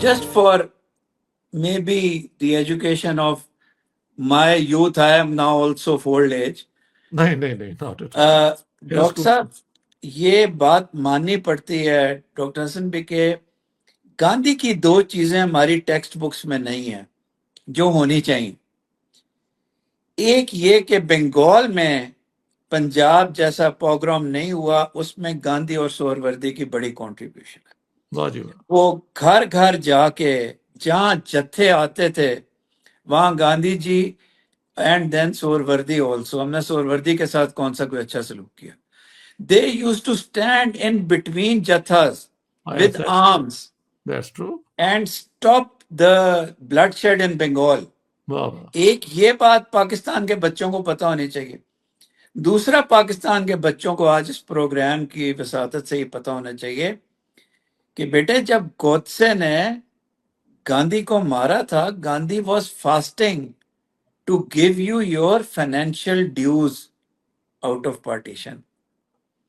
just for maybe the education of my youth, I am now also of old age. नहीं नहीं नहीं, not at all. Doctor साहब, ये बात माननी पड़ती है डॉक्टर हसन भी के गांधी की दो चीजें हमारी टेक्स्ट बुक्स में नहीं है जो होनी चाहिए। एक ये कि बंगाल में पंजाब जैसा प्रोग्राम नहीं हुआ, उसमें गांधी और सोहरावर्दी की बड़ी कंट्रीब्यूशन है। वाह जी वाह। वो घर घर जाके जहां जत्थे आते थे वहां Gandhi ji and then Suhrawardy also, हमने सोहरावर्दी के साथ कौन सा कोई अच्छा सलूक किया। They use to stand in between jathas with arms that's true and stop the bloodshed in Bengal. वाह वाह। एक ये बात पाकिस्तान के बच्चों को पता होनी चाहिए। दूसरा, पाकिस्तान के बच्चों को आज इस प्रोग्राम की वसातत से ही पता होना चाहिए कि बेटे जब गोडसे ने गांधी को मारा था, Gandhi was fasting to give you your financial dues out of partition.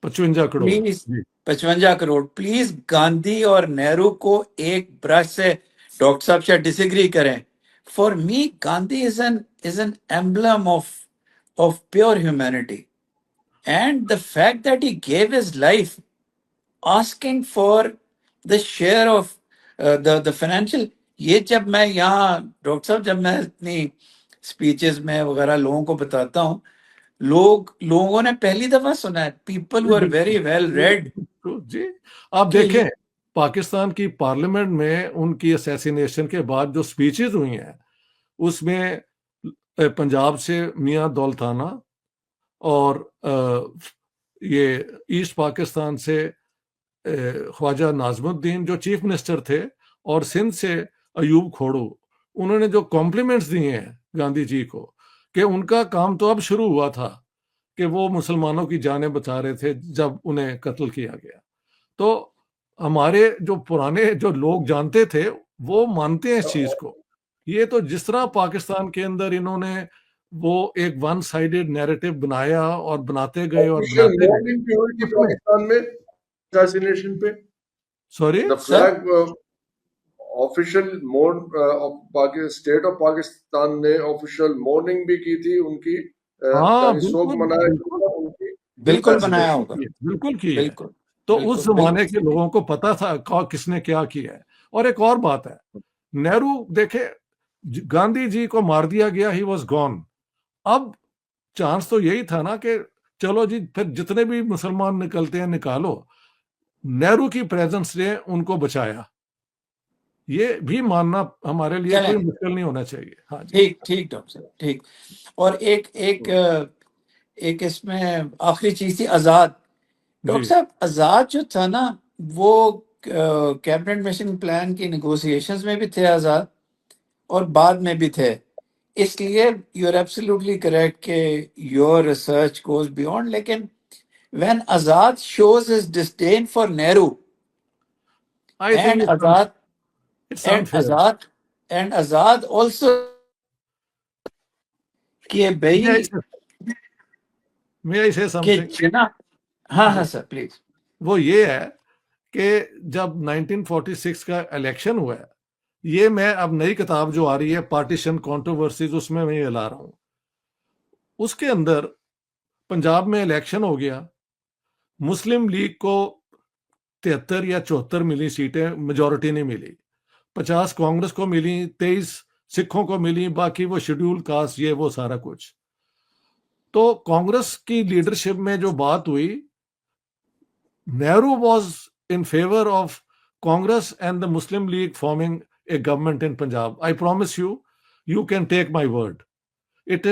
55 crore please 55 crore. Please Gandhi और नेहरू को एक ब्रश से, डॉक्टर साहब शायद डिसएग्री करें, for me Gandhi is an emblem of pure humanity, and the fact that he gave his life asking for the share of the financial, ये जब मैं यहाँ डॉक्टर साहब, जब मैं इतनी स्पीचेस में वगैरह लोगों को बताता हूँ, लोगों ने पहली दफा सुना है। People who are very well read जी। आप देखें पाकिस्तान की पार्लियामेंट में उनकी असैसिनेशन के बाद जो स्पीचेस हुई हैं उसमें पंजाब से मियां दौलताना और ये ईस्ट पाकिस्तान से ख्वाजा नाजमुद्दीन जो चीफ मिनिस्टर थे, और सिंध से अयूब खोड़ू, उन्होंने जो कॉम्प्लीमेंट्स दिए हैं गांधी जी को कि उनका काम तो अब शुरू हुआ था कि वो मुसलमानों की जानें बचा रहे थे जब उन्हें कत्ल किया गया। तो हमारे जो पुराने जो लोग जानते थे वो मानते हैं इस चीज को। ये तो जिस तरह पाकिस्तान के अंदर इन्होंने वो एक वन साइडेड नैरेटिव बनाया और बनाते गए और बनाते गए पाकिस्तान में असैसिनेशन पे। Sorry the flag official मोर्न state of Pakistan ने ऑफिशियल मोर्निंग भी की थी उनकी। हाँ शोक मनाया उनकी, बिल्कुल बनाया होगा, बिल्कुल की है। बिल्कुल। तो उस जमाने के लोगों को पता था किसने क्या किया है। और एक और बात है, नेहरू देखे गांधी जी को मार दिया गया, ही वॉज गॉन। अब चांस तो यही था ना कि चलो जी फिर जितने भी मुसलमान निकलते हैं निकालो। नेहरू की प्रेजेंस ने उनको बचाया, ये भी मानना हमारे लिए कोई मुश्किल नहीं होना चाहिए। हाँ जी, ठीक ठीक डॉक्टर साहब, ठीक। और एक इसमें आखिरी चीज थी, आजाद। डॉक्टर साहब, आजाद जो था ना, वो कैबिनेट मिशन प्लान की नेगोशिएशंस में भी थे आजाद, और बाद में भी थे। इसलिए यू आर एब्सोल्युटली करेक्ट कि योर रिसर्च गोज बियॉन्ड। लेकिन when Azad shows his disdain for Nehru and Azad also कि भाई हाँ सर प्लीज। वो ये है कि जब 1946 का इलेक्शन हुआ है, ये मैं अब नई किताब जो आ रही है पार्टीशन कंट्रोवर्सीज, उसमें मैं ये ला रहा हूं। उसके अंदर पंजाब में इलेक्शन हो गया, मुस्लिम लीग को 73 या 74 मिली सीटें, मेजॉरिटी नहीं मिली। 50 कांग्रेस को मिली, 23 सिखों को मिली, बाकी वो शेड्यूल कास्ट ये वो सारा कुछ। तो कांग्रेस की लीडरशिप में जो बात हुई, Nehru was in favour of Congress and the Muslim League forming a government in Punjab. I promise you, you can take my word. It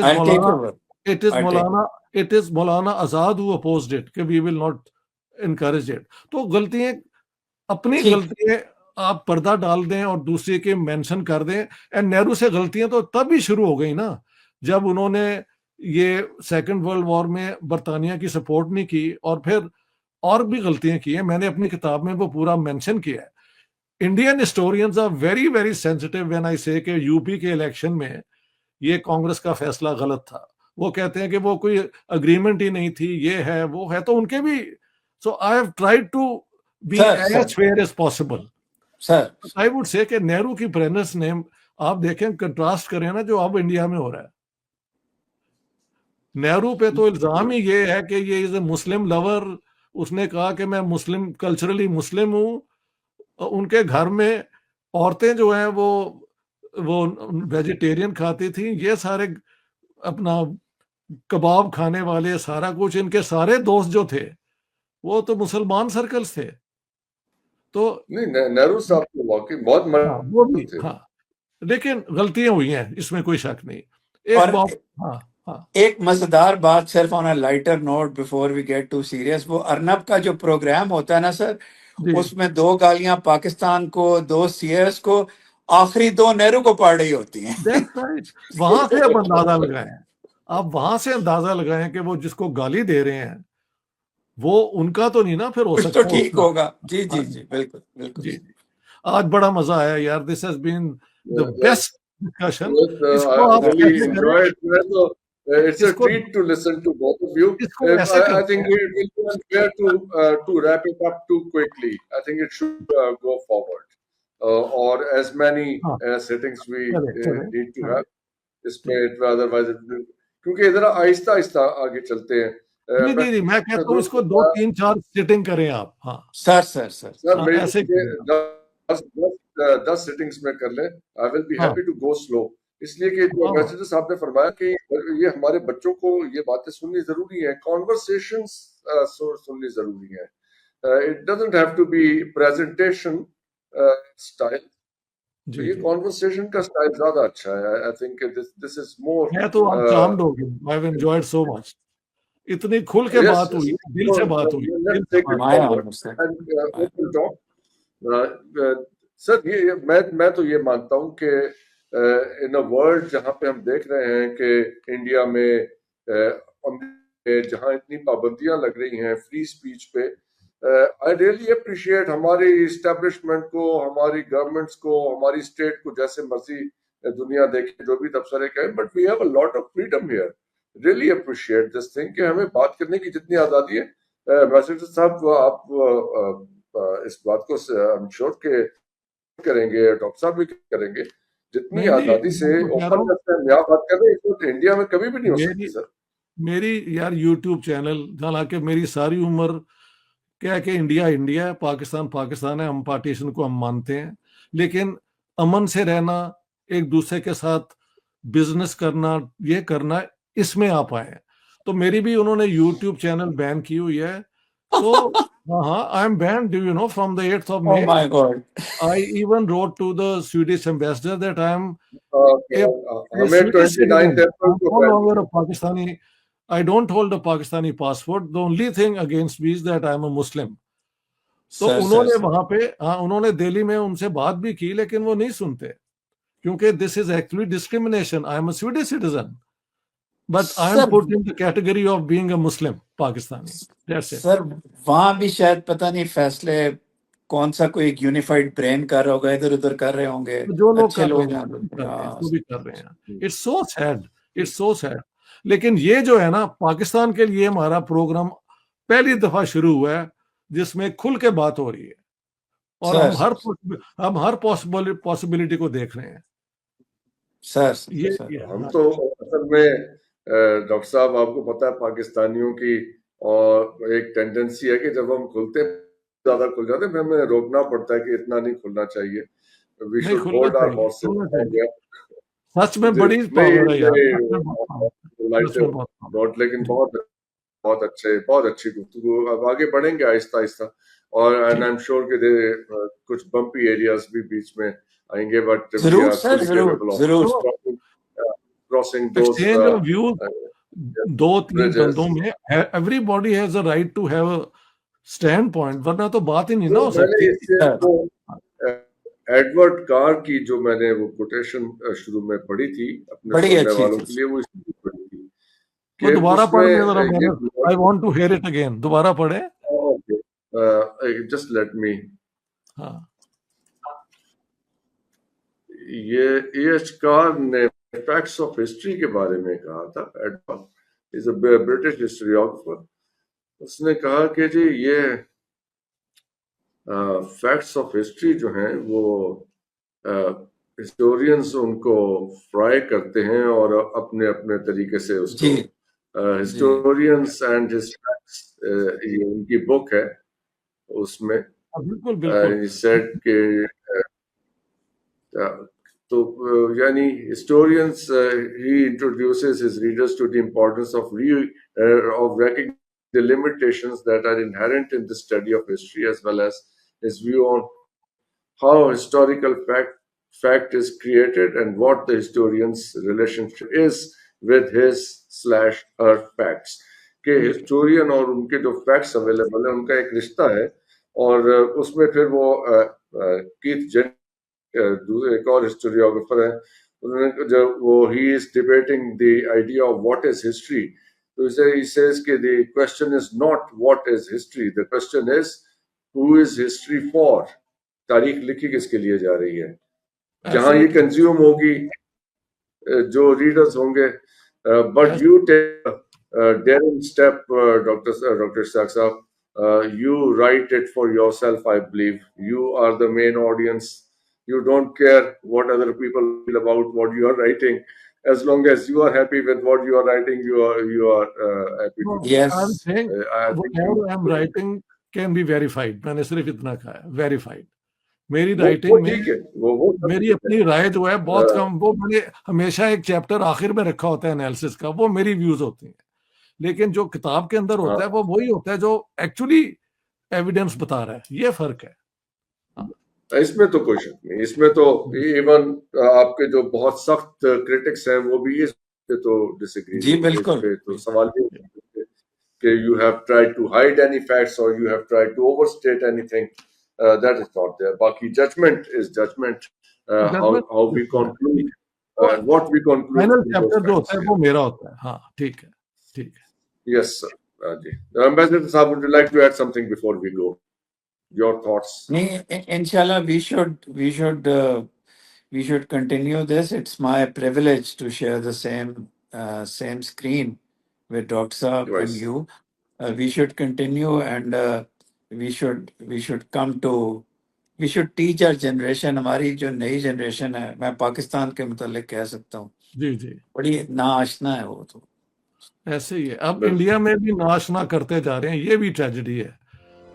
is Maulana Azad who opposed it कि we will not encourage it. तो गलतियां अपनी गलतियां आप पर्दा डाल दें और दूसरे के मेंशन कर दें। एंड नेहरू से गलतियां तो तब ही शुरू हो गई ना जब उन्होंने ये सेकंड वर्ल्ड वॉर में बरतानिया की सपोर्ट नहीं की, और फिर और भी गलतियां की हैं। मैंने अपनी किताब में वो पूरा मेंशन किया है। Indian historians are very very sensitive when I say कि यूपी के इलेक्शन में ये कांग्रेस का फैसला गलत था। वो कहते हैं कि वो कोई अग्रीमेंट ही नहीं थी, ये है वो है। तो उनके भी, so I have tried to be as fair as possible. Sir I would say कि नेहरू की प्रेजेंस ने, आप देखें कंट्रास्ट करें ना जो अब इंडिया में हो रहा है, नेहरू पे तो इल्जाम ही ये है कि ये इज ए मुस्लिम लवर, उसने कहा कि मैं मुस्लिम, कल्चरली मुस्लिम हूँ, उनके घर में औरतें जो हैं वो वेजिटेरियन खाती थी, ये सारे अपना कबाब खाने वाले, सारा कुछ, इनके सारे दोस्त जो थे वो तो मुसलमान सर्कल्स थे। तो नहीं, नेहरू साहब तो वाकई बहुत हाँ वो भी, मजबूत थे। हाँ, लेकिन गलतियां हुई हैं, इसमें कोई शक नहीं। एक और बात, हाँ हाँ एक मजेदार बात, सिर्फ on a lighter note before we get to serious, वो अर्नब का जो प्रोग्राम होता है ना सर, जी, उसमें 2 गालियां पाकिस्तान को, 2 सीएस को, आखिरी 2 नेहरू को पड़ रही होती हैं। That's right. वहां से अब अंदाजा लगाएं, आप वहां से अंदाजा लगाएं कि वो जिसको गाली दे रहे हैं वो उनका तो नहीं ना फिर हो कुछ तो सकता है ठीक उसका। होगा। जी जी हाँ जी, बिल्कुल बिल्कुल। जी जी, आज बड़ा मजा आया यार, this has been the Yes, best discussion. yes, I इसको आप really कैसे करें, enjoyed. So, it's a इसको treat to listen to both of you. इसको ऐसे I करते think हैं, it will be unfair to wrap it up too quickly. I think it should go forward, or as many हाँ sittings we चले चले need to हाँ have. इसमें ठीक। otherwise क्योंकि इधर आहिस्ता आहिस्ता आगे चलते हैं। नहीं नहीं नहीं, मैं कहता हूँ इसको 2 3 4 सिटिंग करें आप, हाँ सर सर सर सर हाँ मेरे ऐसे लिए करें आप। 10 सिटिंग्स में कर लें। आई विल बी हाँ हैप्पी टू गो स्लो, इसलिए कि जो हाँ एम्बेसडर साहब ने फरमाया कि ये हमारे बच्चों को ये बातें सुननी जरूरी है, कॉन्वर्सेशंस सुननी जरूरी है। It doesn't have to be presentation style, तो जी ये जी, कॉन्वर्सेशन का स्टाइल ज्यादा अच्छा है। I think this is more मैं तो आप चार्म्ड हो गए, I have enjoyed so much, इतनी खुल के यस बात यस। हुई, दिल से बात हुई, लेट्स दिल से टेक इट बात माय हुई। Forward honour sir. And open talk. Sir ये मैं तो ये मानता हूँ कि इन अ वर्ल्ड जहाँ पे हम देख रहे हैं कि इंडिया में जहाँ इतनी पाबंदियां लग रही हैं फ्री स्पीच पे, आई रियली अप्रिशिएट हमारी इस्टेब्लिशमेंट को, हमारी गवर्नमेंट्स को, हमारी स्टेट को, जैसे मर्जी दुनिया देखे जो भी तबसरे कहें, but we have a lot of freedom here. Really appreciate this thing कि हमें बात करने की जितनी आज़ादी है। एम्बेसडर साहब आप इस बात को आई एम श्योर के करेंगे, डॉक्टर साहब भी करेंगे, जितनी नहीं नहीं, आज़ादी से मैं तो कह रहा हूँ, ओपन से हम यहाँ बात कर रहे हैं, इसको इंडिया में कभी भी नहीं हो सकती मेरी सर। मेरी यार यूट्यूब चैनल, हालांकि मेरी सारी उम्र क्या है कि इंडिया इंडिया है, पाकिस्तान पाकिस्तान है, हम पार्टीशन को हम मानते हैं, लेकिन अमन से रहना, एक दूसरे के साथ बिजनेस करना, ये करना, इसमें आप आए हैं। तो मेरी भी उन्होंने यूट्यूब चैनल बैन की हुई है। तो हाँ हाँ, I am ban, do you know, from the 8th of oh May. My god. I even wrote to the Swedish ambassador that I am a हमें Swedish 29 citizen. अप्रैल I'm को no ban longer a किया। Pakistani. I don't hold a Pakistani passport. The only thing against me is that I'm a Muslim. तो sir sir उन्होंने sir वहां पे, हाँ, उन्होंने दिल्ली में उनसे बात भी की, लेकिन वो नहीं सुनते, क्योंकि this is actually discrimination. I am a Swedish citizen, but I am sir put in the category of being a Muslim Pakistani, that's it. Sir वहां भी शायद पता नहीं फैसले कौन सा कोई एक यूनिफाइड ब्रेन कर रहा होगा, इधर उधर कर रहे होंगे, तो जो लोग अच्छे कर रहे लोग हैं हैं वो भी बिल्कुल। कर रहे हैं, हाँ वो भी कर रहे हैं। It's so sad, it's so sad. लेकिन ये जो है ना, पाकिस्तान के लिए हमारा प्रोग्राम पहली दफा शुरू हुआ है जिसमें खुल के बात हो रही है, और सर हम हर पॉसिबिलिटी को देख रहे हैं। सर सर ये, सर ये हम हाँ, तो असल में डॉक्टर साहब आपको पता है पाकिस्तानियों की और एक टेंडेंसी है कि जब हम खुलते हैं ज्यादा खुल जाते हैं, फिर हमें रोकना पड़ता है कि इतना नहीं खुलना चाहिए। वी नहीं शुड खुलना होल्ड आवर चाहिए, खुलना चाहिए। हॉर्सेस। सच में जी, बड़ी नहीं पावर है यार, सच में बहुत नहीं power, सच में बहुत power। नोट, लेकिन जी, बहुत बहुत अच्छे, बहुत अच्छी गुफ्तगू। अब आगे बढ़ेंगे आहिस्ता आहिस्ता, और एंड आई ठीक, एम श्योर कि कुछ बम्पी एरियाज भी बीच में आएंगे, बट वी जरूर आर सर, फुली जरूर केपेबल ऑफ जरूर। तो crossing those exchange of views, 2 3 bridges. बंदों में everybody has a right to have a stand point, वरना तो बात ही नहीं ना तो हो मैंने सकती। इससे सर वो एडवर्ड कार की जो मैंने वो कोटेशन शुरू में पढ़ी थी अपने बड़ी सुनने अच्छी वालों थी। के लिए, वो इसलिए पढ़ी थी वो कि दोबारा उसमें पढ़ दे जरा, ये, मैंने, I want to hear it again, दोबारा पढ़े। जस्ट लेट मी, हाँ ये एच कार ने फैक्ट्स ऑफ हिस्ट्री के बारे में कहा था। Edward is a British historiographer. उसने कहा कि जी ये फैक्ट्स ऑफ हिस्ट्री जो हैं वो हिस्टोरियंस उनको फ्राई करते हैं और अपने अपने तरीके से उसको जी हिस्टोरियंस एंड हिज फैक्ट्स, ये उनकी बुक है। उसमें बिल्कुल बिल्कुल he said कि तो यानी historians he introduces his readers to the importance of recognizing the limitations that are inherent in the study of history, as well as his view on how historical fact is created and what the historian's relationship is with his/her facts। कि historian और उनके जो facts available है उनका एक रिश्ता है, और उसमें फिर वो कीथ जेन एक और हिस्टोरियोग्राफर है, उन्होंने जब वो he is debating the idea of what is history, तो he says कि the question is not what is history, the question is who is history for। तारीख लिखी किसके लिए जा रही है, जहां ये कंज्यूम होगी जो रीडर्स होंगे। But you take daring step, Dr. Ishaq साहब, you write it for yourself, I believe you are the main audience, you don't care what other people feel about what you are writing, as long as you are happy with what you are writing, you are happy to do it। I'm yes saying I think whatever I'm writing can be verified। मैंने सिर्फ इतना कहा है, verified। मेरी वो writing में ठीक है, वो सब मेरी ठीक है। अपनी राय जो है बहुत कम, वो मैंने हमेशा एक चैप्टर आखिर में रखा होता है एनालिसिस का, वो मेरी व्यूज होती हैं, लेकिन जो किताब के अंदर होता है वो वही होता है जो एक्चुअली एविडेंस बता रहा है, ये फर्क है। इसमें तो कोई शक नहीं, इसमें तो इवन आपके जो बहुत सख्त क्रिटिक्स हैं वो भी इस पे तो डिसएग्री जी बिल्कुल पे तो सवाल नहीं करते कि you have tried to hide any facts or you have tried to overstate anything, that is not there। बाकी judgment is judgment, how we conclude, what we conclude final from those chapter जो facts। होता है वो मेरा होता है। हाँ ठीक है, ठीक है। Yes sir। जी Ambassador साहब, would you like to add something before we go, your thoughts? नहीं inshallah we should continue this. It's my privilege to share the same screen with Dr. Saab and Right। you. We should continue, and we should come to we should teach our generation। हमारी जो नई generation है, मैं पाकिस्तान के मुतालिक कह सकता हूँ, जी जी बड़ी नाआशना है वो तो। ऐसे ही है। अब बिल्कुल। इंडिया में भी नाशना करते जा रहे हैं, ये भी ट्रेजेडी है।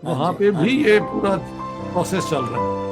हाँ वहां जी, पे हाँ भी जी। ये पूरा प्रोसेस चल रहा है।